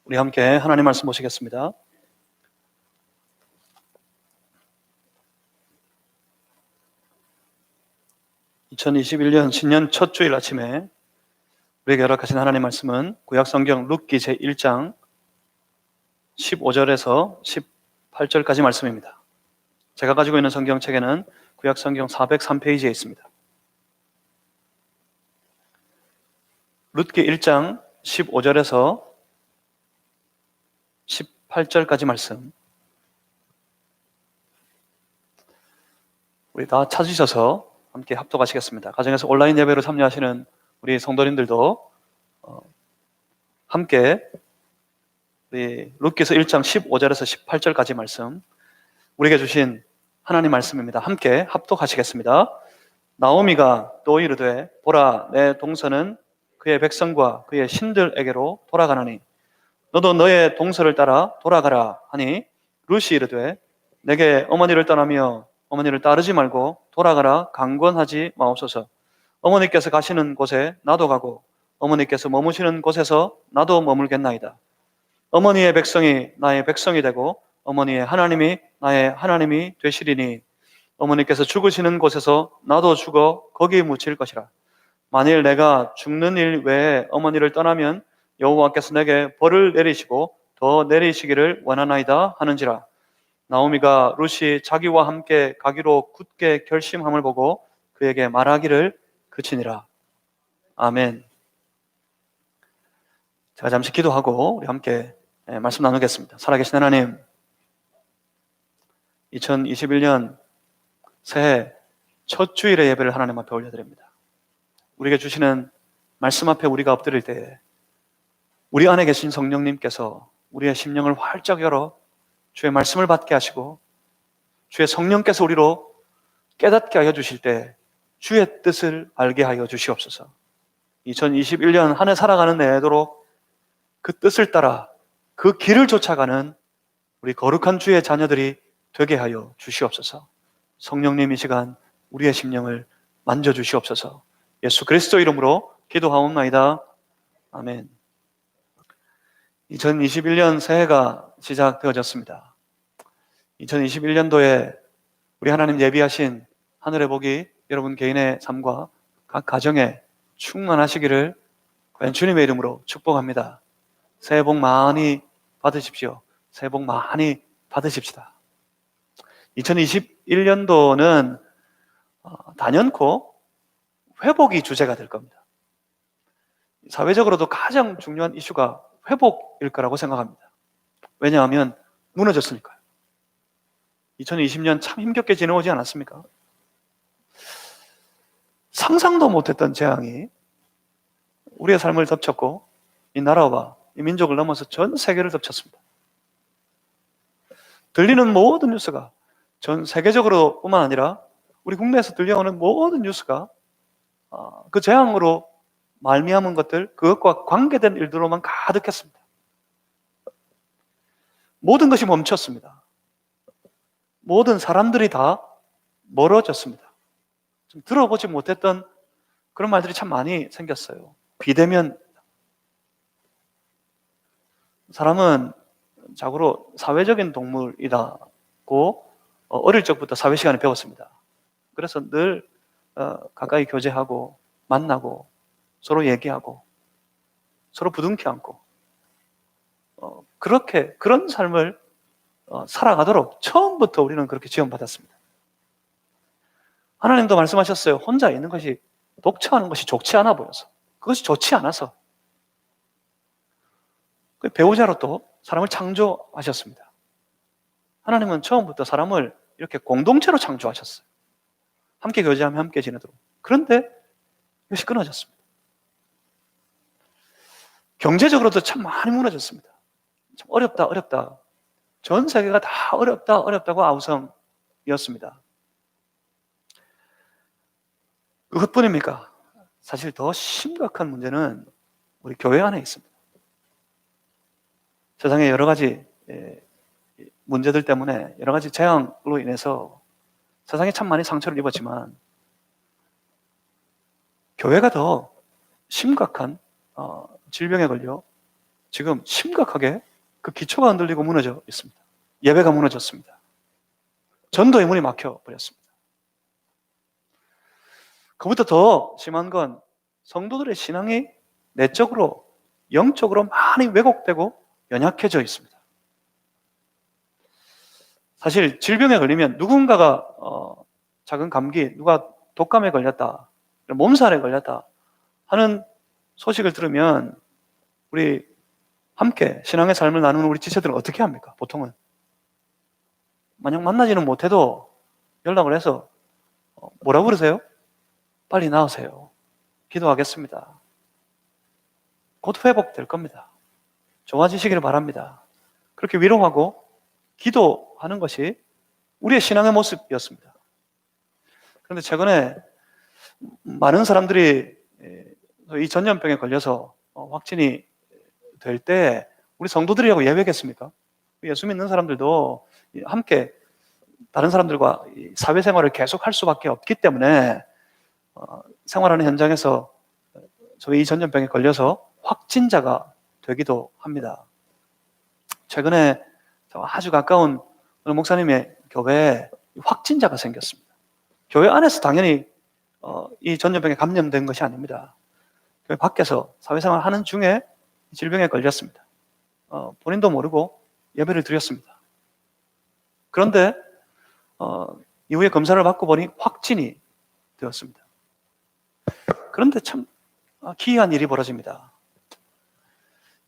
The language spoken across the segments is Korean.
우리 함께 하나님 말씀 보시겠습니다. (2021년) 신년 첫 주일 아침에 우리에게 허락하신 하나님 말씀은 구약성경 룻기 제1장 15절에서 18절까지 말씀입니다. 제가 가지고 있는 성경책에는 구약성경 403페이지에 있습니다. 룻기 1장 15절에서 18절까지 말씀, 우리 다 찾으셔서 함께 합독하시겠습니다. 가정에서 온라인 예배로 참여하시는 우리 성도님들도 함께 우리 룻기서 1장 15절에서 18절까지 말씀, 우리에게 주신 하나님 말씀입니다. 함께 합독하시겠습니다. 나오미가 또 이르되 보라, 내 동서는 그의 백성과 그의 신들에게로 돌아가나니 너도 너의 동서를 따라 돌아가라 하니, 룻이 이르되 내게 어머니를 떠나며 어머니를 따르지 말고 돌아가라 강권하지 마옵소서. 어머니께서 가시는 곳에 나도 가고 어머니께서 머무시는 곳에서 나도 머물겠나이다. 어머니의 백성이 나의 백성이 되고 어머니의 하나님이 나의 하나님이 되시리니 어머니께서 죽으시는 곳에서 나도 죽어 거기 묻힐 것이라. 만일 내가 죽는 일 외에 어머니를 떠나면 여호와께서 내게 벌을 내리시고 더 내리시기를 원하나이다 하는지라. 나오미가 룻이 자기와 함께 가기로 굳게 결심함을 보고 그에게 말하기를 그치니라. 아멘. 제가 잠시 기도하고 우리 함께 말씀 나누겠습니다. 살아계신 하나님, 2021년 새해 첫 주일의 예배를 하나님 앞에 올려드립니다. 우리에게 주시는 말씀 앞에 우리가 엎드릴 때에 우리 안에 계신 성령님께서 우리의 심령을 활짝 열어 주의 말씀을 받게 하시고 주의 성령께서 우리로 깨닫게 하여 주실 때 주의 뜻을 알게 하여 주시옵소서. 2021년 한 해 살아가는 내도록 그 뜻을 따라 그 길을 쫓아가는 우리 거룩한 주의 자녀들이 되게 하여 주시옵소서. 성령님, 이 시간 우리의 심령을 만져주시옵소서. 예수 그리스도 이름으로 기도하옵나이다. 아멘. 2021년 새해가 시작되어졌습니다. 2021년도에 우리 하나님 예비하신 하늘의 복이 여러분 개인의 삶과 각 가정에 충만하시기를 주님의 이름으로 축복합니다. 새해 복 많이 받으십시오. 새해 복 많이 받으십시다. 2021년도는 단연코 회복이 주제가 될 겁니다. 사회적으로도 가장 중요한 이슈가 회복일 거라고 생각합니다. 왜냐하면 무너졌으니까요. 2020년 참 힘겹게 지내오지 않았습니까? 상상도 못했던 재앙이 우리의 삶을 덮쳤고 이 나라와 이 민족을 넘어서 전 세계를 덮쳤습니다. 들리는 모든 뉴스가 전 세계적으로 뿐만 아니라 우리 국내에서 들려오는 모든 뉴스가 그 재앙으로 말미암은 것들, 그것과 관계된 일들로만 가득했습니다. 모든 것이 멈췄습니다. 모든 사람들이 다 멀어졌습니다. 좀 들어보지 못했던 그런 말들이 참 많이 생겼어요. 비대면. 사람은 자고로 사회적인 동물이라고 어릴 적부터 사회 시간에 배웠습니다. 그래서 늘 가까이 교제하고 만나고 서로 얘기하고 서로 부둥켜 안고 그런 삶을 살아가도록 처음부터 우리는 그렇게 지원받았습니다. 하나님도 말씀하셨어요. 혼자 있는 것이, 독처하는 것이 좋지 않아 보여서, 그것이 좋지 않아서 배우자로 또 사람을 창조하셨습니다. 하나님은 처음부터 사람을 이렇게 공동체로 창조하셨어요. 함께 교제하며 함께 지내도록. 그런데 이것이 끊어졌습니다. 경제적으로도 참 많이 무너졌습니다. 참 어렵다. 전 세계가 다 어렵다고 아우성이었습니다. 그것뿐입니까? 사실 더 심각한 문제는 우리 교회 안에 있습니다. 세상에 여러 가지 문제들 때문에, 여러 가지 재앙으로 인해서 세상에 참 많이 상처를 입었지만 교회가 더 심각한 질병에 걸려 지금 심각하게 그 기초가 흔들리고 무너져 있습니다. 예배가 무너졌습니다. 전도의 문이 막혀 버렸습니다. 그보다 더 심한 건 성도들의 신앙이 내적으로, 영적으로 많이 왜곡되고 연약해져 있습니다. 사실 질병에 걸리면 누군가가 작은 감기, 누가 독감에 걸렸다, 몸살에 걸렸다 하는 소식을 들으면 우리 함께 신앙의 삶을 나누는 우리 지체들은 어떻게 합니까? 보통은 만약 만나지는 못해도 연락을 해서 뭐라고 그러세요? 빨리 나으세요. 기도하겠습니다. 곧 회복될 겁니다. 좋아지시기를 바랍니다. 그렇게 위로하고 기도하는 것이 우리의 신앙의 모습이었습니다. 그런데 최근에 많은 사람들이 이 전염병에 걸려서 확진이 될 때 우리 성도들이라고 예배했습니까? 예수 믿는 사람들도 함께 다른 사람들과 사회생활을 계속 할 수밖에 없기 때문에 생활하는 현장에서 저희 이 전염병에 걸려서 확진자가 되기도 합니다. 최근에 아주 가까운 어느 목사님의 교회에 확진자가 생겼습니다. 교회 안에서 당연히 이 전염병에 감염된 것이 아닙니다. 교회 밖에서 사회생활 하는 중에 질병에 걸렸습니다. 본인도 모르고 예배를 드렸습니다. 그런데 이후에 검사를 받고 보니 확진이 되었습니다. 그런데 참 기이한 일이 벌어집니다.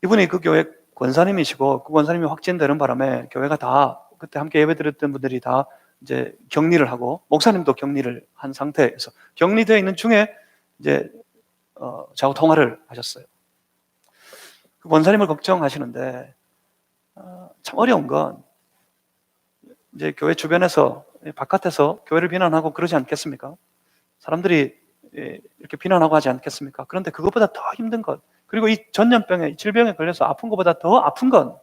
이분이 그 교회 권사님이시고 그 권사님이 확진되는 바람에 교회가 다 그때 함께 예배드렸던 분들이 다 이제 격리를 하고 목사님도 격리를 한 상태에서 격리되어 있는 중에 이제 저하고 통화를 하셨어요. 그 권사님을 걱정하시는데 참 어려운 건 이제 교회 주변에서 바깥에서 교회를 비난하고 그러지 않겠습니까? 사람들이 이렇게 비난하고 하지 않겠습니까? 그런데 그것보다 더 힘든 것, 그리고 이 전염병에, 질병에 걸려서 아픈 것보다 더 아픈 건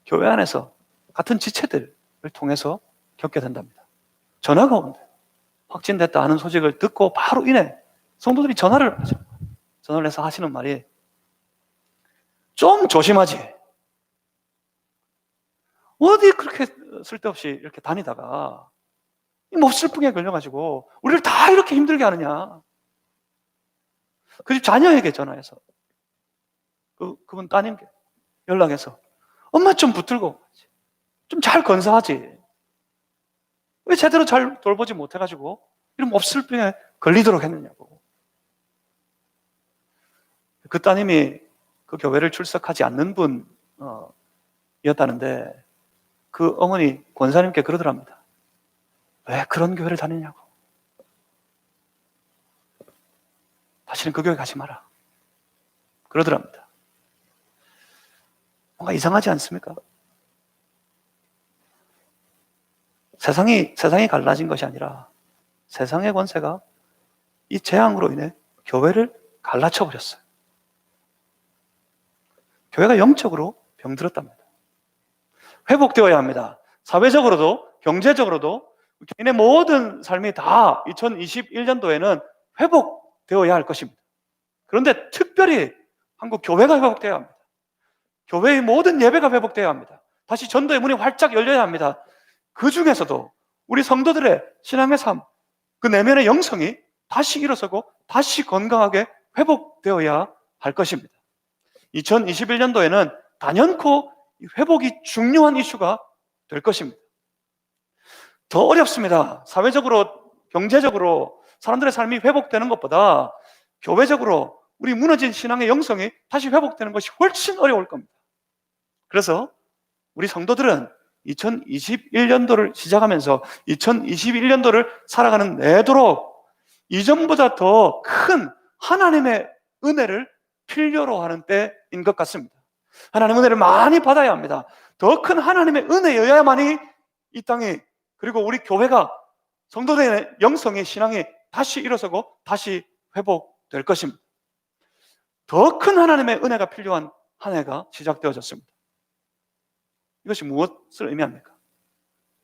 교회 안에서 같은 지체들을 통해서 겪게 된답니다. 전화가 온대요. 확진됐다 하는 소식을 듣고 바로 이내 성도들이 전화를 하죠. 전화를 해서 하시는 말이 좀 조심하지. 어디 그렇게 쓸데없이 이렇게 다니다가 몹쓸병에 걸려가지고 우리를 다 이렇게 힘들게 하느냐. 그 집 자녀에게 전화해서 그분 따님께 연락해서 엄마 좀 붙들고 좀 잘 건사하지. 왜 제대로 잘 돌보지 못해가지고 이런 몹쓸병에 걸리도록 했느냐고. 그 따님이 그 교회를 출석하지 않는 분이었다는데 그 어머니 권사님께 그러더랍니다. 왜 그런 교회를 다니냐고. 다시는 그 교회 가지 마라. 그러더랍니다. 뭔가 이상하지 않습니까? 세상이 갈라진 것이 아니라 세상의 권세가 이 재앙으로 인해 교회를 갈라쳐 버렸어요. 교회가 영적으로 병들었답니다. 회복되어야 합니다. 사회적으로도 경제적으로도 개인의 모든 삶이 다 2021년도에는 회복되어야 할 것입니다. 그런데 특별히 한국 교회가 회복되어야 합니다. 교회의 모든 예배가 회복되어야 합니다. 다시 전도의 문이 활짝 열려야 합니다. 그 중에서도 우리 성도들의 신앙의 삶, 그 내면의 영성이 다시 일어서고 다시 건강하게 회복되어야 할 것입니다. 2021년도에는 단연코 회복이 중요한 이슈가 될 것입니다. 더 어렵습니다. 사회적으로, 경제적으로 사람들의 삶이 회복되는 것보다 교회적으로 우리 무너진 신앙의 영성이 다시 회복되는 것이 훨씬 어려울 겁니다. 그래서 우리 성도들은 2021년도를 시작하면서 2021년도를 살아가는 내도록 이전보다 더 큰 하나님의 은혜를 필요로 하는 때인 것 같습니다. 하나님의 은혜를 많이 받아야 합니다. 더 큰 하나님의 은혜여야만이 이 땅에, 그리고 우리 교회가, 성도들의 영성의 신앙이 다시 일어서고 다시 회복될 것입니다. 더 큰 하나님의 은혜가 필요한 한 해가 시작되어졌습니다. 이것이 무엇을 의미합니까?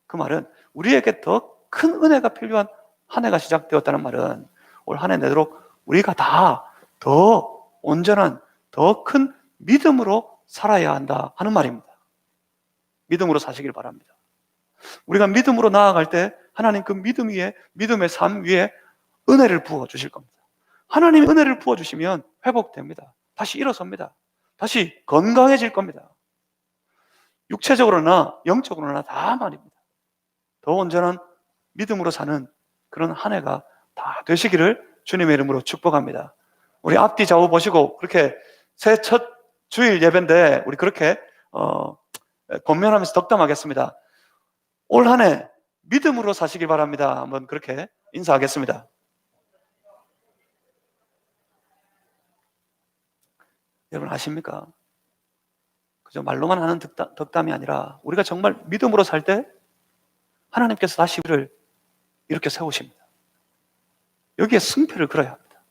그 말은 우리에게 더 큰 은혜가 필요한 한 해가 시작되었다는 말은 올 한 해 내도록 우리가 다 더 온전한 더 큰 믿음으로 살아야 한다 하는 말입니다. 믿음으로 사시길 바랍니다. 우리가 믿음으로 나아갈 때 하나님 그 믿음 위에, 믿음의 삶 위에 은혜를 부어주실 겁니다. 하나님이 은혜를 부어주시면 회복됩니다. 다시 일어섭니다. 다시 건강해질 겁니다. 육체적으로나 영적으로나 다 말입니다. 더 온전한 믿음으로 사는 그런 한 해가 다 되시기를 주님의 이름으로 축복합니다. 우리 앞뒤 좌우 보시고 그렇게 새 첫 주일 예배인데 우리 그렇게 권면하면서 덕담하겠습니다. 올 한 해 믿음으로 사시길 바랍니다. 한번 그렇게 인사하겠습니다. 여러분 아십니까? 그저 말로만 하는 덕담이 아니라 우리가 정말 믿음으로 살 때 하나님께서 다시 우리를 이렇게 세우십니다. 여기에 승패를 걸어야 합니다.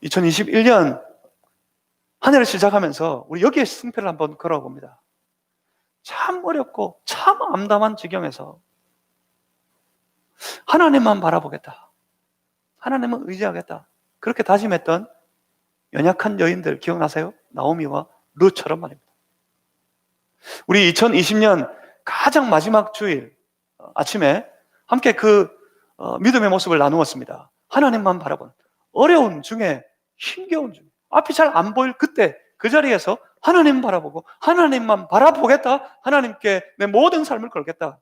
2021년 한 해를 시작하면서 우리 여기에 승패를 한번 걸어봅니다. 참 어렵고 참 암담한 지경에서 하나님만 바라보겠다, 하나님은 의지하겠다, 그렇게 다짐했던 연약한 여인들 기억나세요? 나오미와 룻처럼 말입니다. 우리 2020년 가장 마지막 주일 아침에 함께 그 믿음의 모습을 나누었습니다. 하나님만 바라보는, 어려운 중에 힘겨운 중에 앞이 잘 안 보일 그때 그 자리에서 하나님 바라보고 하나님만 바라보겠다, 하나님께 내 모든 삶을 걸겠다,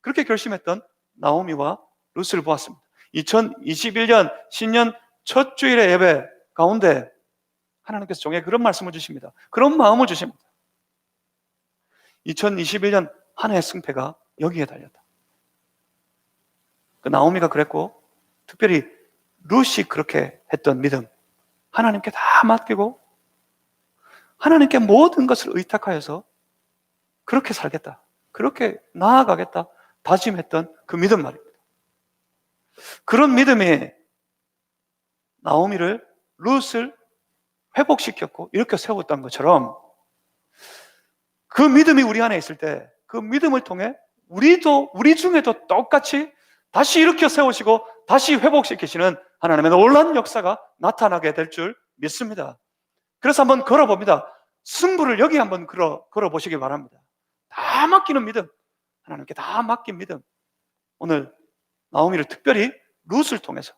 그렇게 결심했던 나오미와 룻을 보았습니다. 2021년 신년 첫 주일의 예배 가운데 하나님께서 종에 그런 말씀을 주십니다. 그런 마음을 주십니다. 2021년 한 해의 승패가 여기에 달렸다. 그 나오미가 그랬고 특별히 룻이 그렇게 했던 믿음, 하나님께 다 맡기고 하나님께 모든 것을 의탁하여서 그렇게 살겠다, 그렇게 나아가겠다 다짐했던 그 믿음 말입니다. 그런 믿음이 나오미를, 룻을 회복시켰고 이렇게 세웠던 것처럼 그 믿음이 우리 안에 있을 때 그 믿음을 통해 우리 중에도 똑같이 다시 일으켜 세우시고 다시 회복시키시는 하나님의 놀라운 역사가 나타나게 될 줄 믿습니다. 그래서 한번 걸어봅니다. 승부를 여기 한번 걸어보시기 바랍니다. 다 맡기는 믿음, 하나님께 다 맡긴 믿음. 오늘 나오미를 특별히 룻을 통해서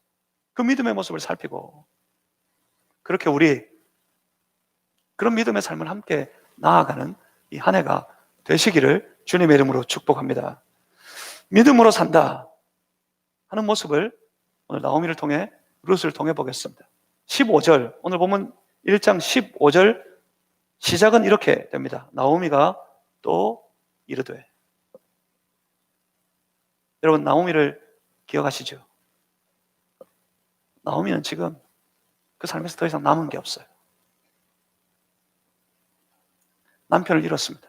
그 믿음의 모습을 살피고 그렇게 우리 그런 믿음의 삶을 함께 나아가는 이 한 해가 되시기를 주님의 이름으로 축복합니다. 믿음으로 산다 하는 모습을 오늘 나오미를 통해, 룻을 통해 보겠습니다. 15절, 오늘 보면 1장 15절 시작은 이렇게 됩니다. 나오미가 또 이르되. 여러분 나오미를 기억하시죠? 나오미는 지금 그 삶에서 더 이상 남은 게 없어요. 남편을 잃었습니다.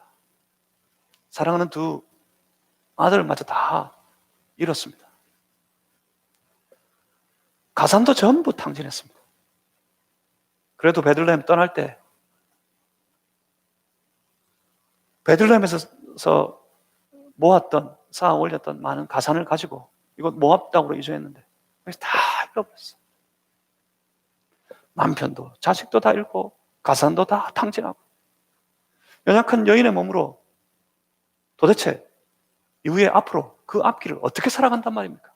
사랑하는 두 아들마저 다 잃었습니다. 가산도 전부 탕진했습니다. 그래도 베들레헴 떠날 때 베들레헴에서 모았던, 쌓아 올렸던 많은 가산을 가지고 이곳 모압 땅으로 이주했는데 그래서 다 잃어버렸어요. 남편도 자식도 다 잃고 가산도 다 탕진하고 연약한 여인의 몸으로 도대체 이후에 앞으로 그 앞길을 어떻게 살아간단 말입니까?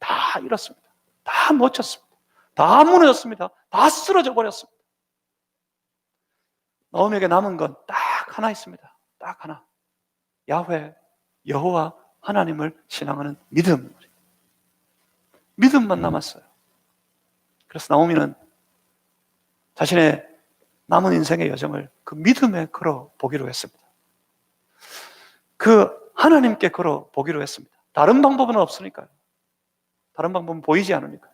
다 잃었습니다. 다 놓쳤습니다. 다 무너졌습니다. 다 쓰러져 버렸습니다. 나오미에게 남은 건 딱 하나 있습니다. 딱 하나. 야훼, 여호와 하나님을 신앙하는 믿음. 믿음만 남았어요. 그래서 나오미는 자신의 남은 인생의 여정을 그 믿음에 걸어 보기로 했습니다. 그 하나님께 걸어 보기로 했습니다. 다른 방법은 없으니까요. 다른 방법은 보이지 않으니까요.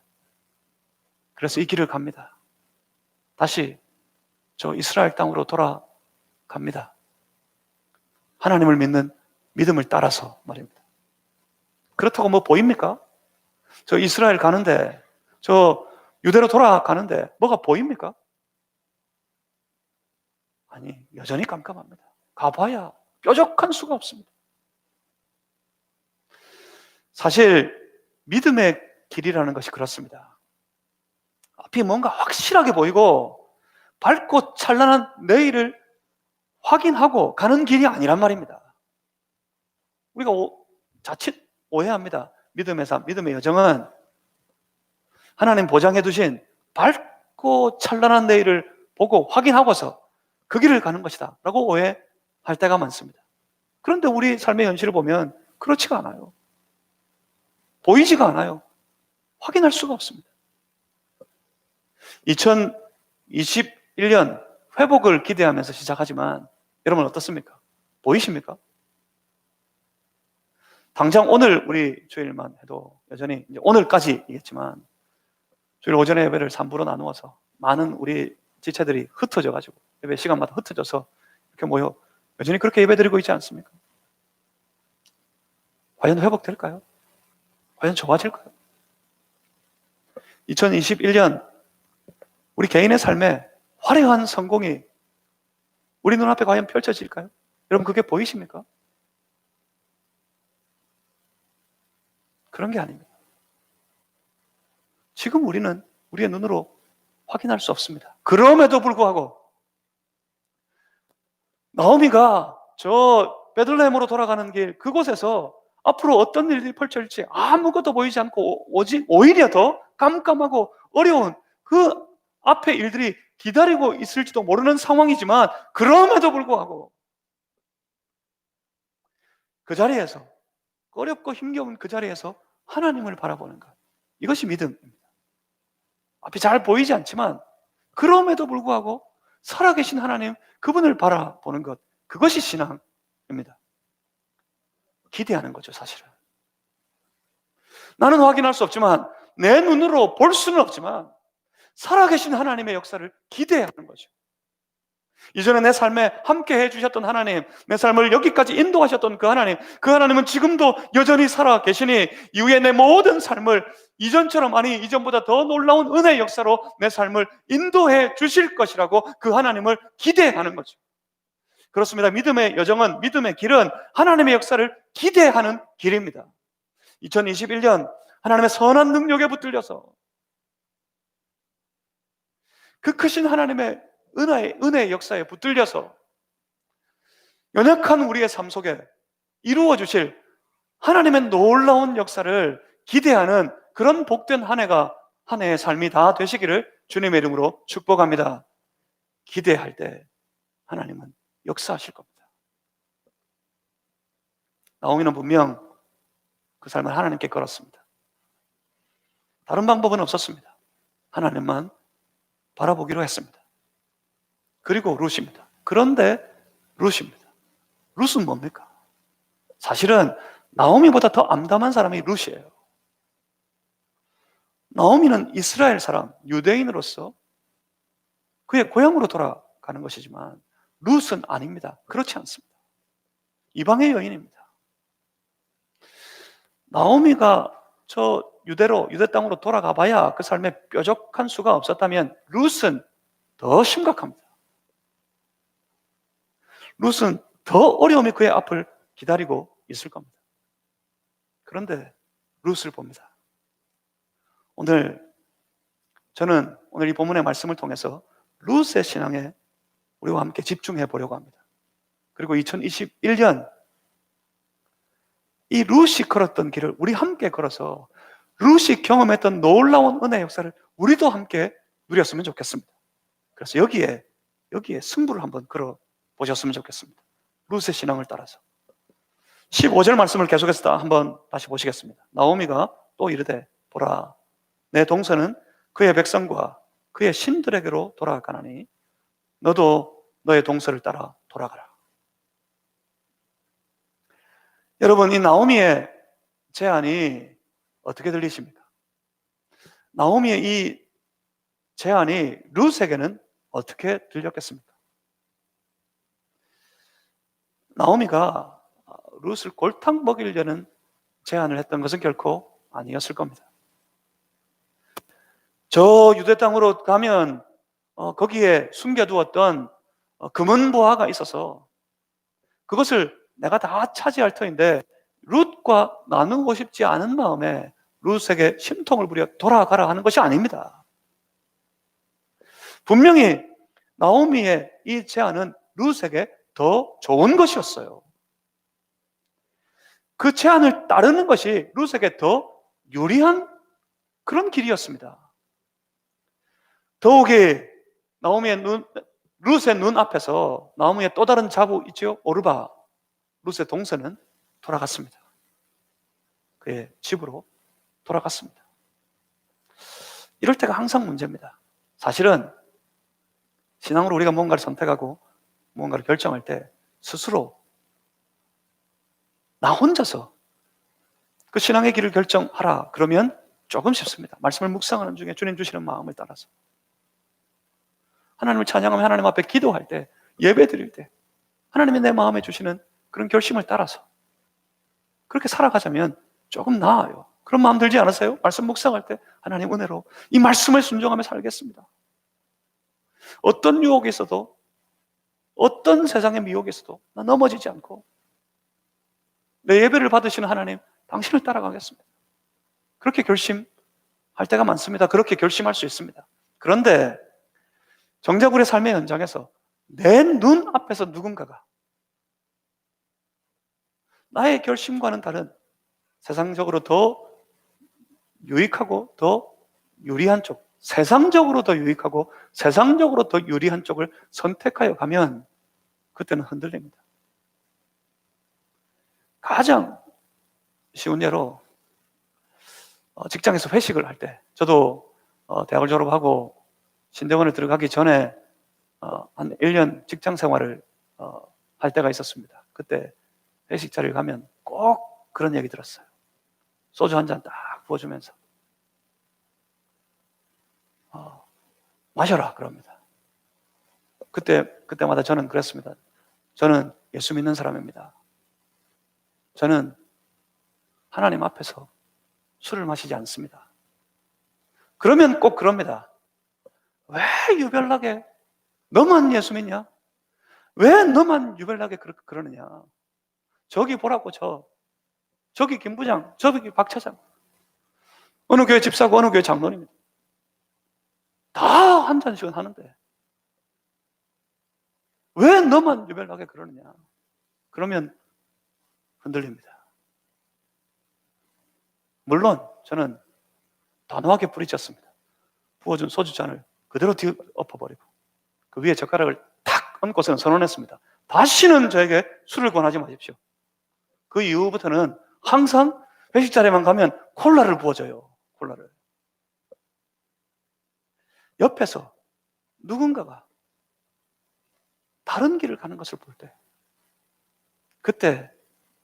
그래서 이 길을 갑니다. 다시 저 이스라엘 땅으로 돌아갑니다. 하나님을 믿는 믿음을 따라서 말입니다. 그렇다고 뭐 보입니까? 저 이스라엘 가는데, 저 유대로 돌아가는데 뭐가 보입니까? 아니, 여전히 깜깜합니다. 가봐야 뾰족한 수가 없습니다. 사실 믿음의 길이라는 것이 그렇습니다. 앞이 뭔가 확실하게 보이고 밝고 찬란한 내일을 확인하고 가는 길이 아니란 말입니다. 우리가 자칫 오해합니다. 믿음의 삶, 믿음의 여정은 하나님 보장해 두신 밝고 찬란한 내일을 보고 확인하고서 그 길을 가는 것이다 라고 오해할 때가 많습니다. 그런데 우리 삶의 현실을 보면 그렇지가 않아요. 보이지가 않아요. 확인할 수가 없습니다. 2021년 회복을 기대하면서 시작하지만 여러분 어떻습니까? 보이십니까? 당장 오늘 우리 주일만 해도 여전히 이제 오늘까지이겠지만 주일 오전에 예배를 3부로 나누어서 많은 우리 지체들이 흩어져 가지고 예배 시간마다 흩어져서 이렇게 모여 여전히 그렇게 예배드리고 있지 않습니까? 과연 회복될까요? 과연 좋아질까요? 2021년 우리 개인의 삶에 화려한 성공이 우리 눈앞에 과연 펼쳐질까요? 여러분 그게 보이십니까? 그런 게 아닙니다. 지금 우리는 우리의 눈으로 확인할 수 없습니다. 그럼에도 불구하고 나오미가 저 베들레헴으로 돌아가는 길 그곳에서 앞으로 어떤 일이 펼쳐질지 아무것도 보이지 않고 오히려 더 깜깜하고 어려운 그 앞에 일들이 기다리고 있을지도 모르는 상황이지만 그럼에도 불구하고 그 자리에서 어렵고 힘겨운 그 자리에서 하나님을 바라보는 것, 이것이 믿음입니다. 앞이 잘 보이지 않지만 그럼에도 불구하고 살아계신 하나님 그분을 바라보는 것, 그것이 신앙입니다. 기대하는 거죠. 사실은 나는 확인할 수 없지만 내 눈으로 볼 수는 없지만 살아계신 하나님의 역사를 기대하는 거죠. 이전에 내 삶에 함께 해주셨던 하나님, 내 삶을 여기까지 인도하셨던 그 하나님은 지금도 여전히 살아계시니 이후에 내 모든 삶을 이전처럼, 아니 이전보다 더 놀라운 은혜의 역사로 내 삶을 인도해 주실 것이라고 그 하나님을 기대하는 거죠. 그렇습니다. 믿음의 여정은, 믿음의 길은 하나님의 역사를 기대하는 길입니다. 2021년 하나님의 선한 능력에 붙들려서 그 크신 하나님의 은혜의 역사에 붙들려서 연약한 우리의 삶 속에 이루어 주실 하나님의 놀라운 역사를 기대하는 그런 복된 한 해의 삶이 다 되시기를 주님의 이름으로 축복합니다. 기대할 때 하나님은 역사하실 겁니다. 나오미는 분명 그 삶을 하나님께 걸었습니다. 다른 방법은 없었습니다. 하나님만 바라보기로 했습니다. 그리고 룻입니다. 그런데 룻입니다. 룻은 뭡니까? 사실은 나오미보다 더 암담한 사람이 룻이에요. 나오미는 이스라엘 사람, 유대인으로서 그의 고향으로 돌아가는 것이지만 룻은 아닙니다. 그렇지 않습니다. 이방의 여인입니다. 나오미가 저 유대 땅으로 돌아가 봐야 그 삶에 뾰족한 수가 없었다면 룻은 더 심각합니다. 룻은 더 어려움이 그의 앞을 기다리고 있을 겁니다. 그런데 룻을 봅니다. 저는 오늘 이 본문의 말씀을 통해서 룻의 신앙에 우리와 함께 집중해 보려고 합니다. 그리고 2021년 이 룻이 걸었던 길을 우리 함께 걸어서 룻이 경험했던 놀라운 은혜의 역사를 우리도 함께 누렸으면 좋겠습니다. 그래서 여기에 승부를 한번 걸어 보셨으면 좋겠습니다. 룻의 신앙을 따라서 15절 말씀을 계속해서 한번 다시 보시겠습니다. 나오미가 또 이르되 보라, 내 동서는 그의 백성과 그의 신들에게로 돌아가나니 너도 너의 동서를 따라 돌아가라. 여러분, 이 나오미의 제안이 어떻게 들리십니까? 나오미의 이 제안이 룻에게는 어떻게 들렸겠습니까? 나오미가 룻을 골탕 먹이려는 제안을 했던 것은 결코 아니었을 겁니다. 저 유대 땅으로 가면 거기에 숨겨두었던 금은 보화가 있어서 그것을 내가 다 차지할 터인데 룻과 나누고 싶지 않은 마음에 룻에게 심통을 부려 돌아가라 하는 것이 아닙니다. 분명히 나오미의 이 제안은 룻에게 더 좋은 것이었어요. 그 제안을 따르는 것이 룻에게 더 유리한 그런 길이었습니다. 더욱이 룻의 눈 앞에서 나오미의 또 다른 자부 있죠? 오르바, 룻의 동생은 돌아갔습니다. 그의 집으로 돌아갔습니다. 이럴 때가 항상 문제입니다. 사실은 신앙으로 우리가 뭔가를 선택하고 뭔가를 결정할 때 스스로 나 혼자서 그 신앙의 길을 결정하라 그러면 조금 쉽습니다. 말씀을 묵상하는 중에 주님 주시는 마음을 따라서 하나님을 찬양하며 하나님 앞에 기도할 때, 예배 드릴 때 하나님이 내 마음에 주시는 그런 결심을 따라서 그렇게 살아가자면 조금 나아요. 그런 마음 들지 않으세요? 말씀 묵상할 때 하나님 은혜로 이 말씀을 순종하며 살겠습니다. 어떤 유혹에 있어도, 어떤 세상의 미혹에 있어도 나 넘어지지 않고 내 예배를 받으시는 하나님, 당신을 따라가겠습니다. 그렇게 결심할 때가 많습니다. 그렇게 결심할 수 있습니다. 그런데 정작 우리의 삶의 현장에서 내 눈 앞에서 누군가가 나의 결심과는 다른 세상적으로 더 유익하고 더 유리한 쪽, 세상적으로 더 유익하고 세상적으로 더 유리한 쪽을 선택하여 가면 그때는 흔들립니다. 가장 쉬운 예로 직장에서 회식을 할 때, 저도 대학을 졸업하고 신대원에 들어가기 전에 한 1년 직장 생활을 할 때가 있었습니다. 그때 회식 자리에 가면 꼭 그런 얘기 들었어요. 소주 한 잔 딱 부어주면서 마셔라 그럽니다. 그때마다 저는 그랬습니다. 저는 예수 믿는 사람입니다. 저는 하나님 앞에서 술을 마시지 않습니다. 그러면 꼭 그럽니다. 왜 유별나게 너만 예수 믿냐? 왜 너만 유별나게 그러느냐? 저기 보라고 저기 김 부장, 저기 박 차장, 어느 교회 집사고 어느 교회 장로님입니다. 다 한 잔씩은 하는데 왜 너만 유별나게 그러느냐? 그러면 흔들립니다. 물론 저는 단호하게 부딪혔습니다. 부어준 소주잔을 그대로 뒤엎어버리고 그 위에 젓가락을 탁 얹고서는 선언했습니다. 다시는 저에게 술을 권하지 마십시오. 그 이후부터는 항상 회식 자리에만 가면 콜라를 부어줘요. 콜라를. 옆에서 누군가가 다른 길을 가는 것을 볼 때 그때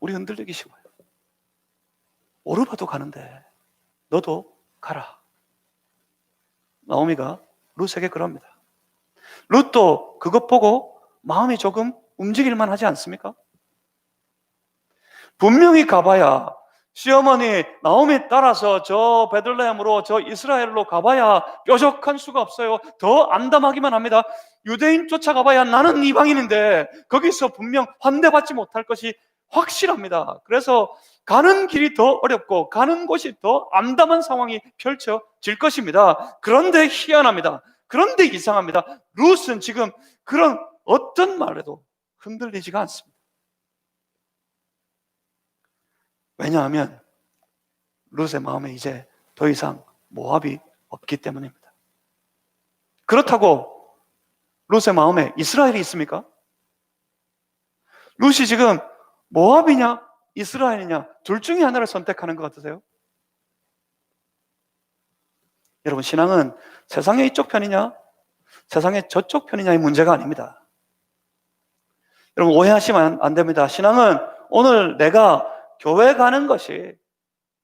우리 흔들리기 쉬워요. 오르바도 가는데 너도 가라. 나오미가 룻에게 그럽니다. 룻도 그것 보고 마음이 조금 움직일만 하지 않습니까? 분명히 가봐야 시어머니 나오미 따라서 저 베들레헴으로 저 이스라엘로 가봐야 뾰족한 수가 없어요. 더 암담하기만 합니다. 유대인 쫓아가봐야 나는 이방인인데 거기서 분명 환대받지 못할 것이 확실합니다. 그래서 가는 길이 더 어렵고 가는 곳이 더 암담한 상황이 펼쳐질 것입니다. 그런데 희한합니다. 그런데 이상합니다. 룻은 지금 그런 어떤 말에도 흔들리지가 않습니다. 왜냐하면 룻의 마음에 이제 더 이상 모압이 없기 때문입니다. 그렇다고 룻의 마음에 이스라엘이 있습니까? 룻이 지금 모압이냐 이스라엘이냐 둘 중에 하나를 선택하는 것 같으세요? 여러분, 신앙은 세상의 이쪽 편이냐 세상의 저쪽 편이냐의 문제가 아닙니다. 여러분, 오해하시면 안 됩니다. 신앙은 오늘 내가 교회 가는 것이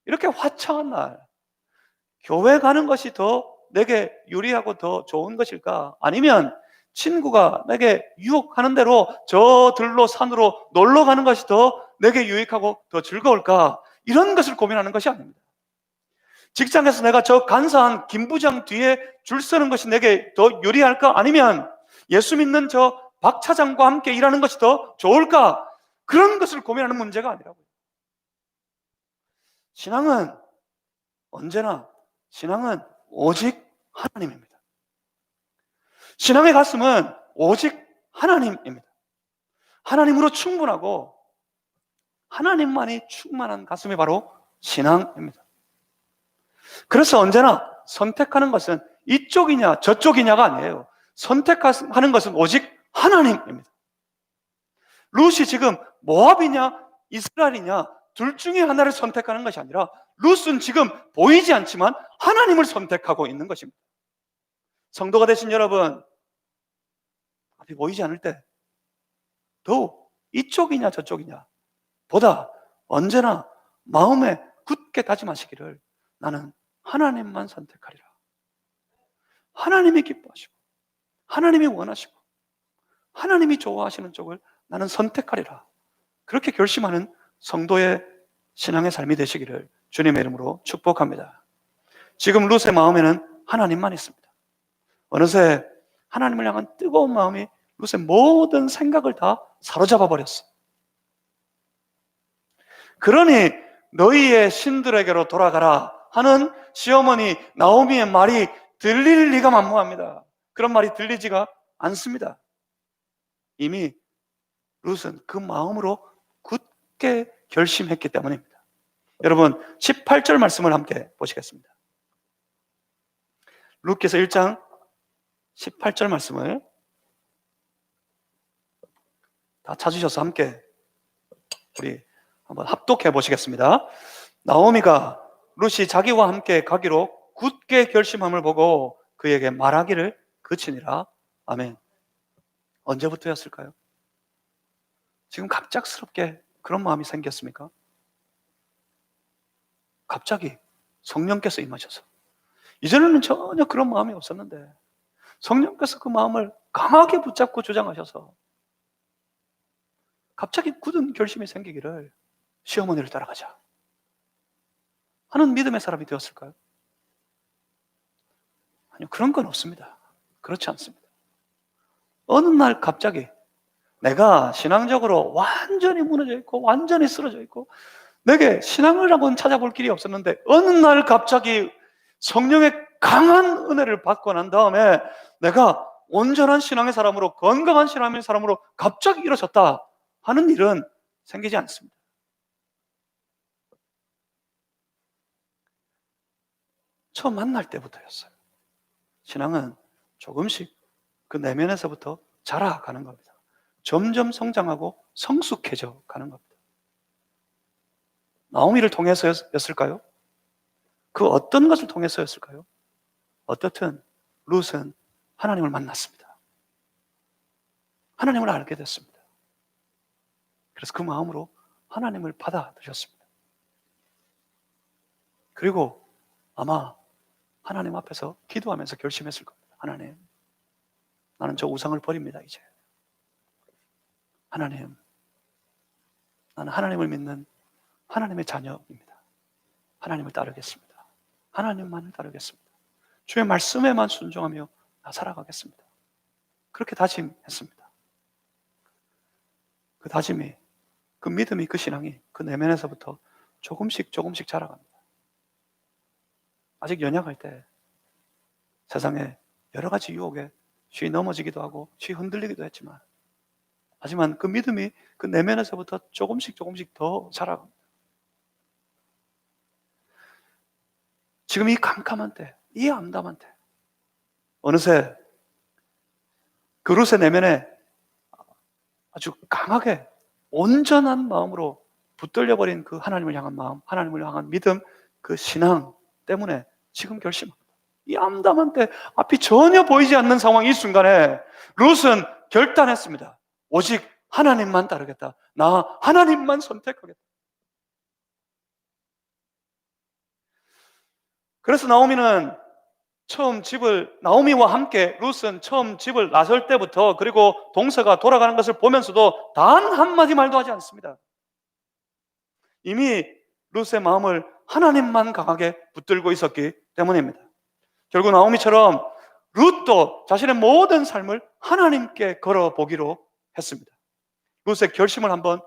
이렇게 화창한 날 교회 가는 것이 더 내게 유리하고 더 좋은 것일까? 아니면 친구가 내게 유혹하는 대로 저 들로 산으로 놀러 가는 것이 더 내게 유익하고 더 즐거울까? 이런 것을 고민하는 것이 아닙니다. 직장에서 내가 저 간사한 김 부장 뒤에 줄 서는 것이 내게 더 유리할까? 아니면 예수 믿는 저 박 차장과 함께 일하는 것이 더 좋을까? 그런 것을 고민하는 문제가 아니라고요. 신앙은 언제나 신앙은 오직 하나님입니다. 신앙의 가슴은 오직 하나님입니다. 하나님으로 충분하고 하나님만이 충만한 가슴이 바로 신앙입니다. 그래서 언제나 선택하는 것은 이쪽이냐 저쪽이냐가 아니에요. 선택하는 것은 오직 하나님입니다. 룻이 지금 모압이냐 이스라엘이냐 둘 중에 하나를 선택하는 것이 아니라 룻은 지금 보이지 않지만 하나님을 선택하고 있는 것입니다. 성도가 되신 여러분, 앞이 보이지 않을 때 더욱 이쪽이냐 저쪽이냐 보다 언제나 마음에 굳게 다짐하시기를 나는 하나님만 선택하리라. 하나님이 기뻐하시고 하나님이 원하시고 하나님이 좋아하시는 쪽을 나는 선택하리라. 그렇게 결심하는 성도의 신앙의 삶이 되시기를 주님의 이름으로 축복합니다. 지금 룻의 마음에는 하나님만 있습니다. 어느새 하나님을 향한 뜨거운 마음이 룻의 모든 생각을 다 사로잡아 버렸어. 그러니 너희의 신들에게로 돌아가라 하는 시어머니 나오미의 말이 들릴 리가 만무합니다. 그런 말이 들리지가 않습니다. 이미 룻은 그 마음으로 굳게 결심했기 때문입니다. 여러분 18절 말씀을 함께 보시겠습니다. 룻기서 1장 18절 말씀을 다 찾으셔서 함께 우리 한번 합독해 보시겠습니다. 나오미가 룻이 자기와 함께 가기로 굳게 결심함을 보고 그에게 말하기를 그치니라. 아멘. 언제부터였을까요? 지금 갑작스럽게 그런 마음이 생겼습니까? 갑자기 성령께서 임하셔서. 이전에는 전혀 그런 마음이 없었는데 성령께서 그 마음을 강하게 붙잡고 주장하셔서 갑자기 굳은 결심이 생기기를 시어머니를 따라가자 하는 믿음의 사람이 되었을까요? 아니요, 그런 건 없습니다. 그렇지 않습니다. 어느 날 갑자기 내가 신앙적으로 완전히 무너져 있고 완전히 쓰러져 있고 내게 신앙을 한번 찾아볼 길이 없었는데 어느 날 갑자기 성령의 강한 은혜를 받고 난 다음에 내가 온전한 신앙의 사람으로 건강한 신앙의 사람으로 갑자기 일어섰다 하는 일은 생기지 않습니다. 처음 만날 때부터였어요. 신앙은 조금씩 그 내면에서부터 자라가는 겁니다. 점점 성장하고 성숙해져 가는 겁니다. 나오미를 통해서였을까요? 그 어떤 것을 통해서였을까요? 어떻든 룻은 하나님을 만났습니다. 하나님을 알게 됐습니다. 그래서 그 마음으로 하나님을 받아들였습니다. 그리고 아마 하나님 앞에서 기도하면서 결심했을 겁니다. 하나님, 나는 저 우상을 버립니다, 이제. 하나님, 나는 하나님을 믿는 하나님의 자녀입니다. 하나님을 따르겠습니다. 하나님만을 따르겠습니다. 주의 말씀에만 순종하며 나 살아가겠습니다. 그렇게 다짐했습니다. 그 다짐이, 그 믿음이, 그 신앙이 그 내면에서부터 조금씩 자라갑니다. 아직 연약할 때 세상에 여러 가지 유혹에 쉬 넘어지기도 하고 쉬 흔들리기도 했지만 하지만 그 믿음이 그 내면에서부터 조금씩 더 자라갑니다. 지금 이 캄캄한 때, 이 암담한 때 어느새 그 룻의 내면에 아주 강하게 온전한 마음으로 붙들려버린 그 하나님을 향한 마음, 하나님을 향한 믿음, 그 신앙 때문에 지금 결심합니다. 이 암담한 때 앞이 전혀 보이지 않는 상황 이 순간에 룻은 결단했습니다. 오직 하나님만 따르겠다. 나 하나님만 선택하겠다. 그래서 나오미와 함께 룻은 처음 집을 나설 때부터 그리고 동서가 돌아가는 것을 보면서도 단 한마디 말도 하지 않습니다. 이미 룻의 마음을 하나님만 강하게 붙들고 있었기 때문입니다. 결국 나오미처럼 룻도 자신의 모든 삶을 하나님께 걸어보기로 했습니다. 룻의 결심을 한번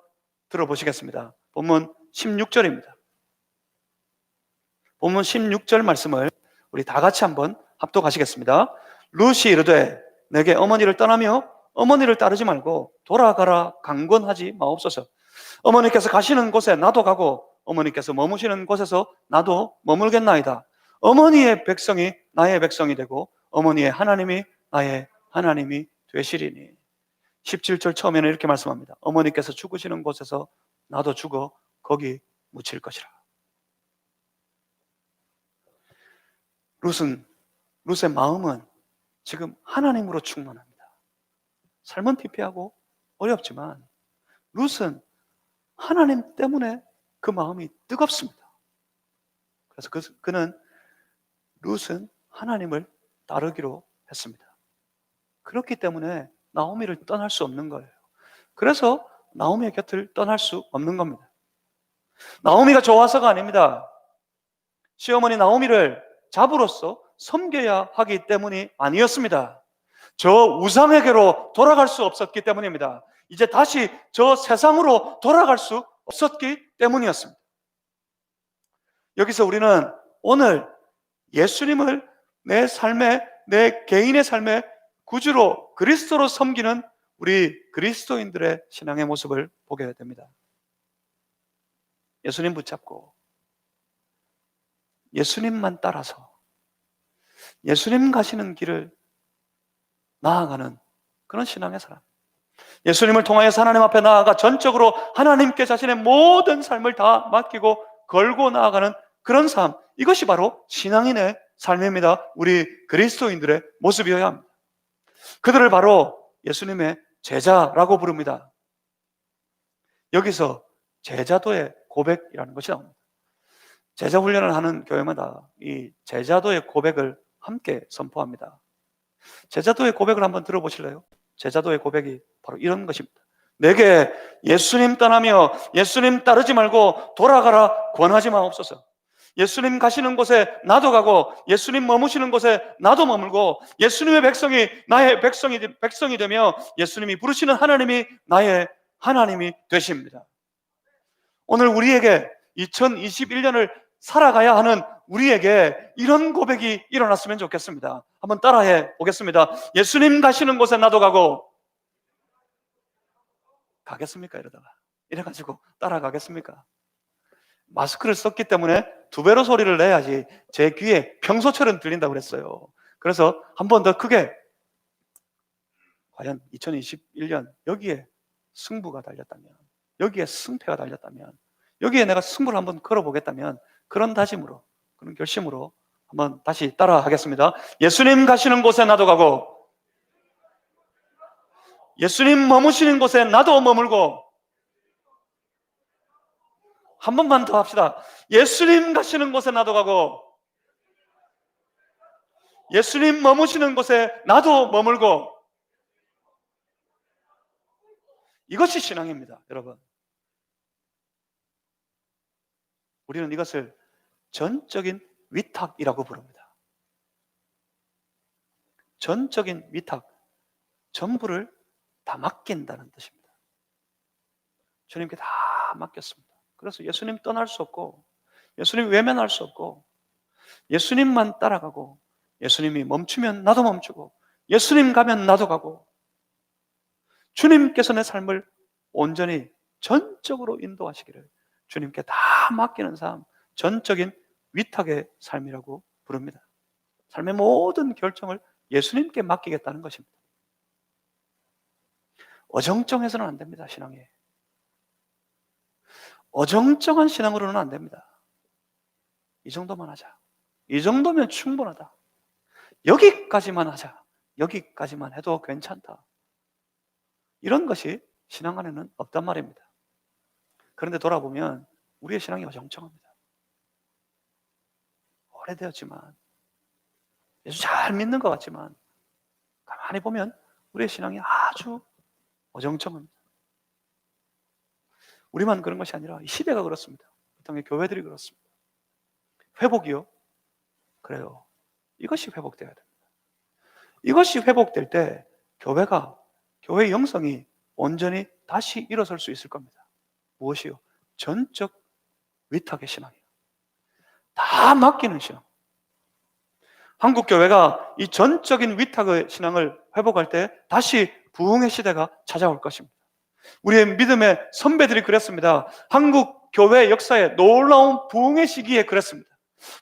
들어보시겠습니다. 본문 16절입니다. 본문 16절 말씀을 우리 다 같이 한번 합독하시겠습니다. 룻이 이르되 내게 어머니를 떠나며 어머니를 따르지 말고 돌아가라 강권하지 마옵소서. 어머니께서 가시는 곳에 나도 가고 어머니께서 머무시는 곳에서 나도 머물겠나이다. 어머니의 백성이 나의 백성이 되고 어머니의 하나님이 나의 하나님이 되시리니. 17절 처음에는 이렇게 말씀합니다. 어머니께서 죽으시는 곳에서 나도 죽어 거기 묻힐 것이라. 룻의 마음은 지금 하나님으로 충만합니다. 삶은 피폐하고 어렵지만 룻은 하나님 때문에 그 마음이 뜨겁습니다. 그래서 그는 룻은 하나님을 따르기로 했습니다. 그렇기 때문에 나오미를 떠날 수 없는 거예요. 그래서 나오미의 곁을 떠날 수 없는 겁니다. 나오미가 좋아서가 아닙니다. 시어머니 나오미를 잡으로서 섬겨야 하기 때문이 아니었습니다. 저 우상에게로 돌아갈 수 없었기 때문입니다. 이제 다시 저 세상으로 돌아갈 수 없었기 때문이었습니다. 여기서 우리는 오늘 예수님을 내 삶에, 내 개인의 삶에 구주로 그리스도로 섬기는 우리 그리스도인들의 신앙의 모습을 보게 됩니다. 예수님 붙잡고 예수님만 따라서 예수님 가시는 길을 나아가는 그런 신앙의 사람, 예수님을 통하여서 하나님 앞에 나아가 전적으로 하나님께 자신의 모든 삶을 다 맡기고 걸고 나아가는 그런 삶, 이것이 바로 신앙인의 삶입니다. 우리 그리스도인들의 모습이어야 합니다. 그들을 바로 예수님의 제자라고 부릅니다. 여기서 제자도의 고백이라는 것이 나옵니다. 제자 훈련을 하는 교회마다 이 제자도의 고백을 함께 선포합니다. 제자도의 고백을 한번 들어보실래요? 제자도의 고백이 바로 이런 것입니다. 내게 예수님 떠나며 예수님 따르지 말고 돌아가라 권하지 마옵소서. 예수님 가시는 곳에 나도 가고 예수님 머무시는 곳에 나도 머물고 예수님의 백성이 나의 백성이 되며 예수님이 부르시는 하나님이 나의 하나님이 되십니다. 오늘 우리에게 2021년을 살아가야 하는 우리에게 이런 고백이 일어났으면 좋겠습니다. 한번 따라해 보겠습니다. 예수님 가시는 곳에 나도 가고, 가겠습니까? 이러다가 이래가지고 따라가겠습니까? 마스크를 썼기 때문에 2배로 소리를 내야지 제 귀에 평소처럼 들린다고 그랬어요. 그래서 한 번 더 크게, 과연 2021년 여기에 승부가 달렸다면, 여기에 승패가 달렸다면, 여기에 내가 승부를 한번 걸어보겠다면, 그런 다짐으로, 그런 결심으로 한번 다시 따라 하겠습니다. 예수님 가시는 곳에 나도 가고 예수님 머무시는 곳에 나도 머물고, 한 번만 더 합시다. 예수님 가시는 곳에 나도 가고 예수님 머무시는 곳에 나도 머물고. 이것이 신앙입니다, 여러분. 우리는 이것을 전적인 위탁이라고 부릅니다. 전적인 위탁, 전부를 다 맡긴다는 뜻입니다. 주님께 다 맡겼습니다. 그래서 예수님 떠날 수 없고 예수님 외면할 수 없고 예수님만 따라가고, 예수님이 멈추면 나도 멈추고 예수님 가면 나도 가고, 주님께서 내 삶을 온전히 전적으로 인도하시기를 주님께 다 맡기는 삶, 전적인 위탁의 삶이라고 부릅니다. 삶의 모든 결정을 예수님께 맡기겠다는 것입니다. 어정쩡해서는 안 됩니다, 신앙이. 어정쩡한 신앙으로는 안 됩니다. 이 정도만 하자. 이 정도면 충분하다. 여기까지만 하자. 여기까지만 해도 괜찮다. 이런 것이 신앙 안에는 없단 말입니다. 그런데 돌아보면 우리의 신앙이 어정쩡합니다. 오래되었지만, 예수 잘 믿는 것 같지만 가만히 보면 우리의 신앙이 아주 어정쩡합니다. 우리만 그런 것이 아니라 이 시대가 그렇습니다. 이 땅의 교회들이 그렇습니다. 회복이요? 그래요. 이것이 회복되어야 됩니다. 이것이 회복될 때 교회의 영성이 온전히 다시 일어설 수 있을 겁니다. 무엇이요? 전적 위탁의 신앙이에요. 다 맡기는 신앙. 한국 교회가 이 전적인 위탁의 신앙을 회복할 때 다시 부흥의 시대가 찾아올 것입니다. 우리의 믿음의 선배들이 그랬습니다. 한국 교회 역사에 놀라운 부흥의 시기에 그랬습니다.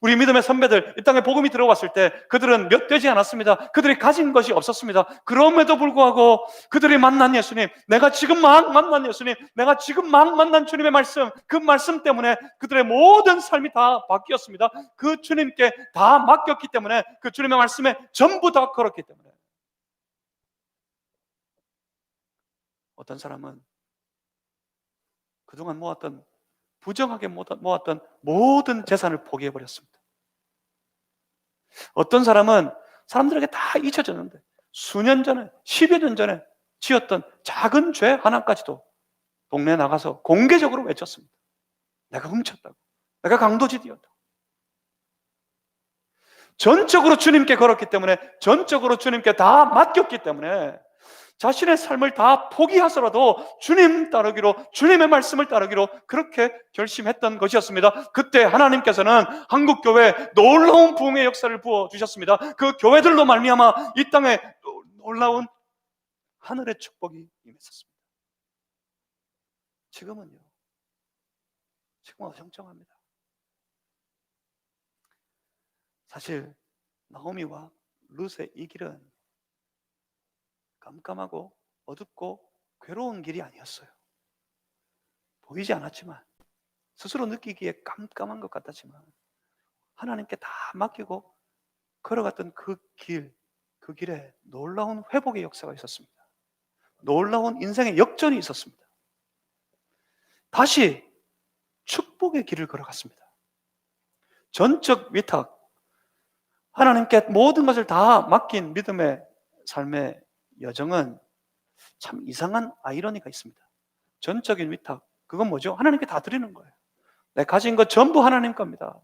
우리 믿음의 선배들, 이 땅에 복음이 들어왔을 때 그들은 몇 되지 않았습니다. 그들이 가진 것이 없었습니다. 그럼에도 불구하고 그들이 만난 예수님, 내가 지금 막 만난 예수님, 내가 지금 막 만난 주님의 말씀, 그 말씀 때문에 그들의 모든 삶이 다 바뀌었습니다. 그 주님께 다 맡겼기 때문에, 그 주님의 말씀에 전부 다 걸었기 때문에. 어떤 사람은 그동안 모았던, 부정하게 모았던 모든 재산을 포기해버렸습니다. 어떤 사람은 사람들에게 다 잊혀졌는데 수년 전에, 10여 년 전에 지었던 작은 죄 하나까지도 동네에 나가서 공개적으로 외쳤습니다. 내가 훔쳤다고, 내가 강도짓이었다고. 전적으로 주님께 걸었기 때문에, 전적으로 주님께 다 맡겼기 때문에 자신의 삶을 다 포기하서라도 주님 따르기로, 주님의 말씀을 따르기로 그렇게 결심했던 것이었습니다. 그때 하나님께서는 한국교회에 놀라운 부흥의 역사를 부어주셨습니다. 그 교회들로 말미암아 이 땅에 놀라운 하늘의 축복이 임했었습니다. 지금은요, 지금은 어정쩡합니다. 사실 나오미와 룻의 이 길은 깜깜하고 어둡고 괴로운 길이 아니었어요. 보이지 않았지만, 스스로 느끼기에 깜깜한 것 같았지만 하나님께 다 맡기고 걸어갔던 그 길에 놀라운 회복의 역사가 있었습니다. 놀라운 인생의 역전이 있었습니다. 다시 축복의 길을 걸어갔습니다. 전적 위탁, 하나님께 모든 것을 다 맡긴 믿음의 삶의 여정은 참 이상한 아이러니가 있습니다. 전적인 위탁, 그건 뭐죠? 하나님께 다 드리는 거예요. 내 가진 것 전부 하나님 겁니다.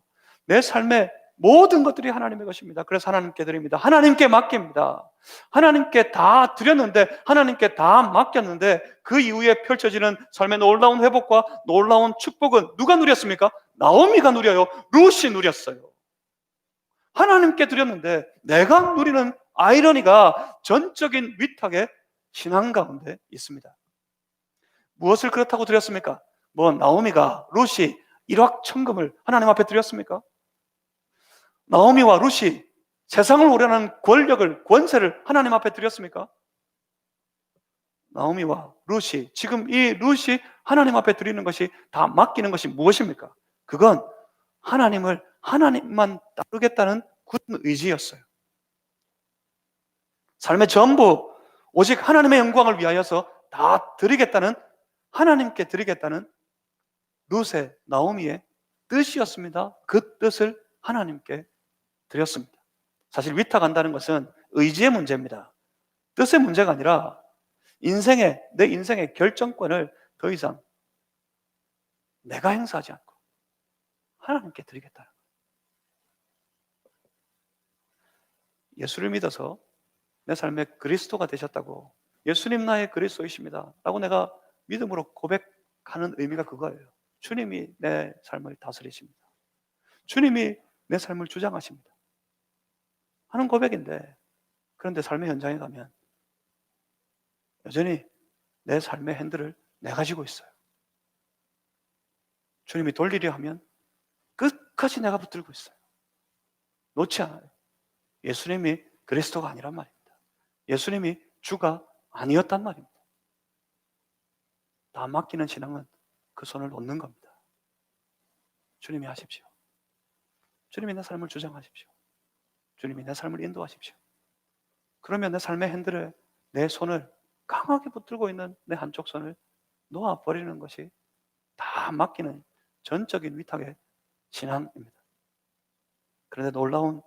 내 삶의 모든 것들이 하나님의 것입니다. 그래서 하나님께 드립니다. 하나님께 맡깁니다. 하나님께 다 드렸는데, 하나님께 다 맡겼는데, 그 이후에 펼쳐지는 삶의 놀라운 회복과 놀라운 축복은 누가 누렸습니까? 나오미가 누려요. 룻이 누렸어요. 하나님께 드렸는데 내가 누리는 아이러니가 전적인 위탁의 신앙 가운데 있습니다. 무엇을 그렇다고 드렸습니까? 나오미가, 룻이 일확천금을 하나님 앞에 드렸습니까? 나오미와 룻이 세상을 오려는 권력을, 권세를 하나님 앞에 드렸습니까? 나오미와 룻이, 지금 이 룻이 하나님 앞에 드리는 것이, 다 맡기는 것이 무엇입니까? 그건 하나님만 따르겠다는 굳은 의지였어요. 삶의 전부 오직 하나님의 영광을 위하여서 다 드리겠다는, 하나님께 드리겠다는 룻의, 나오미의 뜻이었습니다. 그 뜻을 하나님께 드렸습니다. 사실 위탁한다는 것은 의지의 문제입니다. 뜻의 문제가 아니라 내 인생의 결정권을 더 이상 내가 행사하지 않고 하나님께 드리겠다는 거예요. 예수를 믿어서 내 삶에 그리스도가 되셨다고, 예수님 나의 그리스도이십니다 라고 내가 믿음으로 고백하는 의미가 그거예요. 주님이 내 삶을 다스리십니다. 주님이 내 삶을 주장하십니다 하는 고백인데, 그런데 삶의 현장에 가면 여전히 내 삶의 핸들을 내가 쥐고 있어요. 주님이 돌리려 하면 끝까지 내가 붙들고 있어요. 놓지 않아요. 예수님이 그리스도가 아니란 말입니다. 예수님이 주가 아니었단 말입니다. 다 맡기는 신앙은 그 손을 놓는 겁니다. 주님이 하십시오. 주님이 내 삶을 주장하십시오. 주님이 내 삶을 인도하십시오. 그러면 내 삶의 핸들에 내 손을 강하게 붙들고 있는 내 한쪽 손을 놓아버리는 것이 다 맡기는 전적인 위탁의 신앙입니다. 그런데 놀라운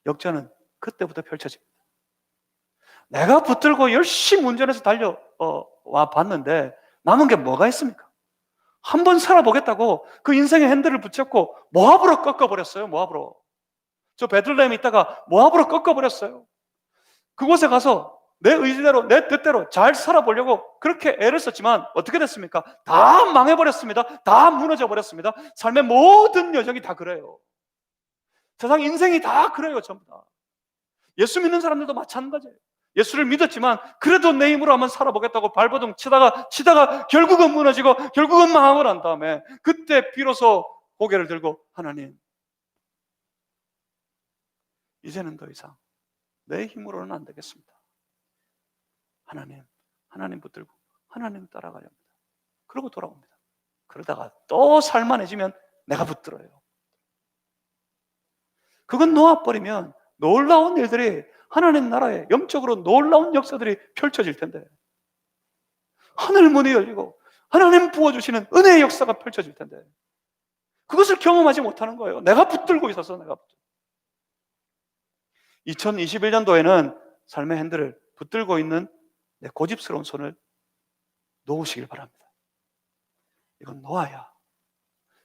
역전은 그때부터 펼쳐집니다. 내가 붙들고 열심히 운전해서 달려와 봤는데 남은 게 뭐가 있습니까? 한번 살아보겠다고 그 인생의 핸들을 붙잡고 모압으로 꺾어버렸어요. 모압으로. 저 베들레헴에 있다가 모압으로 꺾어버렸어요. 그곳에 가서 내 의지대로, 내 뜻대로 잘 살아보려고 그렇게 애를 썼지만 어떻게 됐습니까? 다 망해버렸습니다. 다 무너져버렸습니다. 삶의 모든 여정이 다 그래요. 세상 인생이 다 그래요. 전부 다. 예수 믿는 사람들도 마찬가지예요. 예수를 믿었지만 그래도 내 힘으로 한번 살아보겠다고 발버둥 치다가 결국은 무너지고 결국은 망하고 난 다음에 그때 비로소 고개를 들고 하나님, 이제는 더 이상 내 힘으로는 안 되겠습니다. 하나님 붙들고 하나님 따라가려 합니다. 그러고 돌아옵니다. 그러다가 또 살만해지면 내가 붙들어요. 그건 놓아버리면 놀라운 일들이, 하나님 나라에 영적으로 놀라운 역사들이 펼쳐질 텐데, 하늘 문이 열리고 하나님 부어주시는 은혜의 역사가 펼쳐질 텐데 그것을 경험하지 못하는 거예요. 내가 붙들고 있어서. 2021년도에는 삶의 핸들을 붙들고 있는 내 고집스러운 손을 놓으시길 바랍니다. 이건 놓아야,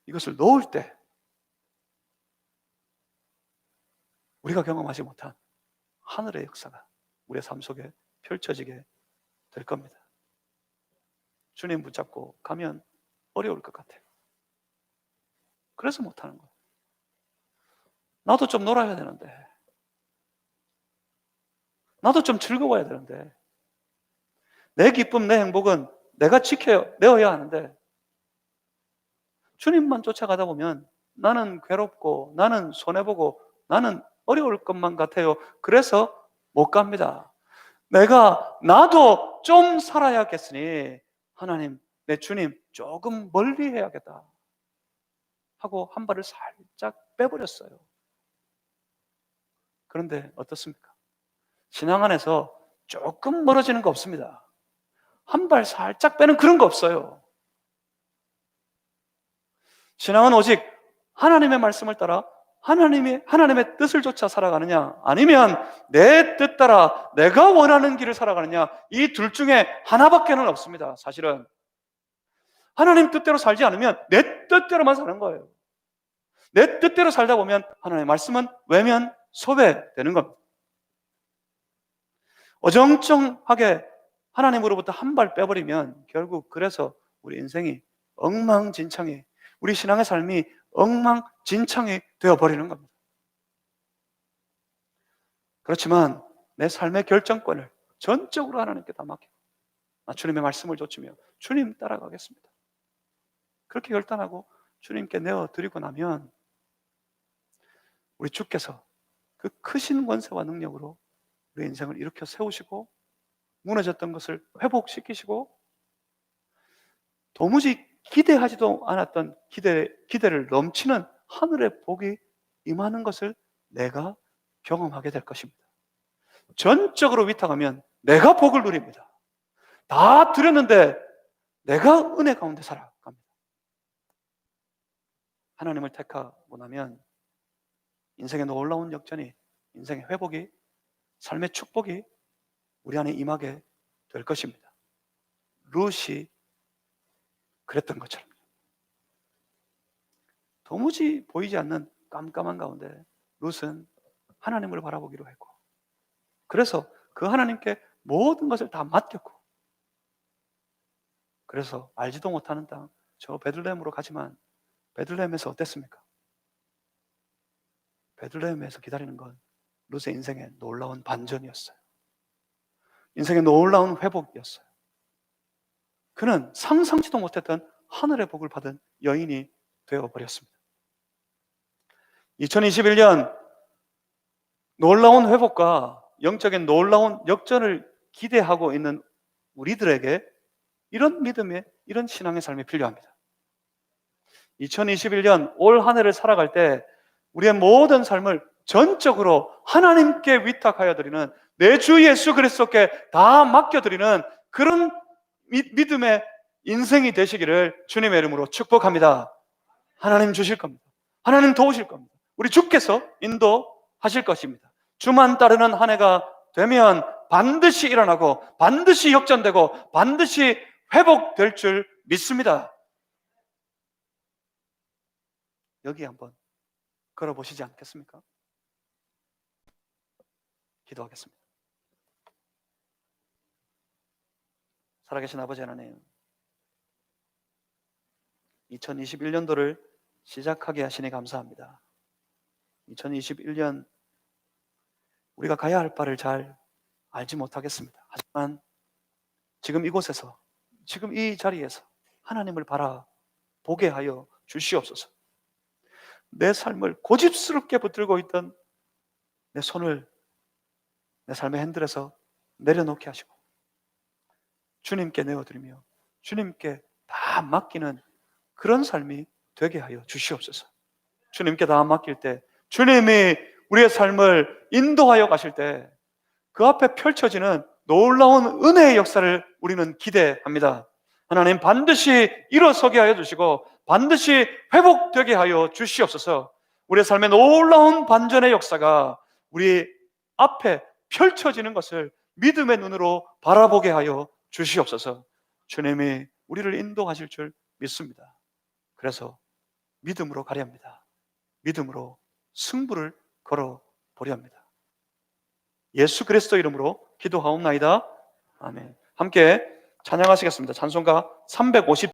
이것을 놓을 때 우리가 경험하지 못한 하늘의 역사가 우리의 삶 속에 펼쳐지게 될 겁니다. 주님 붙잡고 가면 어려울 것 같아요. 그래서 못하는 거예요. 나도 좀 놀아야 되는데, 나도 좀 즐거워야 되는데, 내 기쁨, 내 행복은 내가 내어야 하는데, 주님만 쫓아가다 보면 나는 괴롭고 나는 손해보고 나는 어려울 것만 같아요. 그래서 못 갑니다. 나도 좀 살아야겠으니 하나님, 내 주님 조금 멀리 해야겠다 하고 한 발을 살짝 빼버렸어요. 그런데 어떻습니까? 신앙 안에서 조금 멀어지는 거 없습니다. 한 발 살짝 빼는 그런 거 없어요. 신앙은 오직 하나님의 말씀을 따라 하나님의 뜻을 쫓아 살아가느냐, 아니면 내 뜻 따라 내가 원하는 길을 살아가느냐, 이 둘 중에 하나밖에는 없습니다. 사실은 하나님 뜻대로 살지 않으면 내 뜻대로만 사는 거예요. 내 뜻대로 살다 보면 하나님의 말씀은 외면 소외되는 겁니다. 어정쩡하게 하나님으로부터 한 발 빼버리면 결국 그래서 우리 인생이 엉망진창이, 우리 신앙의 삶이 엉망진창이 되어버리는 겁니다. 그렇지만 내 삶의 결정권을 전적으로 하나님께 다 맡기고 주님의 말씀을 좇으며 주님 따라가겠습니다, 그렇게 결단하고 주님께 내어드리고 나면 우리 주께서 그 크신 권세와 능력으로 우리 인생을 일으켜 세우시고 무너졌던 것을 회복시키시고 도무지 기대하지도 않았던 기대를 넘치는 하늘의 복이 임하는 것을 내가 경험하게 될 것입니다. 전적으로 위탁하면 내가 복을 누립니다. 다 드렸는데 내가 은혜 가운데 살아갑니다. 하나님을 택하고 나면 인생의 놀라운 역전이, 인생의 회복이, 삶의 축복이 우리 안에 임하게 될 것입니다. 룻이 그랬던 것처럼 도무지 보이지 않는 깜깜한 가운데 룻은 하나님을 바라보기로 했고, 그래서 그 하나님께 모든 것을 다 맡겼고, 그래서 알지도 못하는 땅 저 베들레헴으로 가지만 베들레헴에서 어땠습니까? 베들레헴에서 기다리는 건 룻의 인생의 놀라운 반전이었어요. 인생의 놀라운 회복이었어요. 그는 상상치도 못했던 하늘의 복을 받은 여인이 되어버렸습니다. 2021년 놀라운 회복과 영적인 놀라운 역전을 기대하고 있는 우리들에게 이런 믿음의, 이런 신앙의 삶이 필요합니다. 2021년 올 한 해를 살아갈 때 우리의 모든 삶을 전적으로 하나님께 위탁하여 드리는, 내 주 예수 그리스도께 다 맡겨드리는 그런 믿음의 인생이 되시기를 주님의 이름으로 축복합니다. 하나님 주실 겁니다. 하나님 도우실 겁니다. 우리 주께서 인도하실 것입니다. 주만 따르는 한 해가 되면 반드시 일어나고 반드시 역전되고 반드시 회복될 줄 믿습니다. 여기 한번 걸어보시지 않겠습니까? 기도하겠습니다. 살아계신 아버지 하나님, 2021년도를 시작하게 하시니 감사합니다. 2021년 우리가 가야 할 바를 잘 알지 못하겠습니다. 하지만 지금 이곳에서, 지금 이 자리에서 하나님을 바라보게 하여 주시옵소서. 내 삶을 고집스럽게 붙들고 있던 내 손을 내 삶의 핸들에서 내려놓게 하시고 주님께 내어드리며 주님께 다 맡기는 그런 삶이 되게 하여 주시옵소서. 주님께 다 맡길 때, 주님이 우리의 삶을 인도하여 가실 때 그 앞에 펼쳐지는 놀라운 은혜의 역사를 우리는 기대합니다. 하나님 반드시 일어서게 하여 주시고 반드시 회복되게 하여 주시옵소서. 우리의 삶의 놀라운 반전의 역사가 우리 앞에 펼쳐지는 것을 믿음의 눈으로 바라보게 하여 주시옵소서. 주님이 우리를 인도하실 줄 믿습니다. 그래서 믿음으로 가려 합니다. 믿음으로 승부를 걸어보려 합니다. 예수 그리스도 이름으로 기도하옵나이다. 아멘. 함께 찬양하시겠습니다. 찬송가 350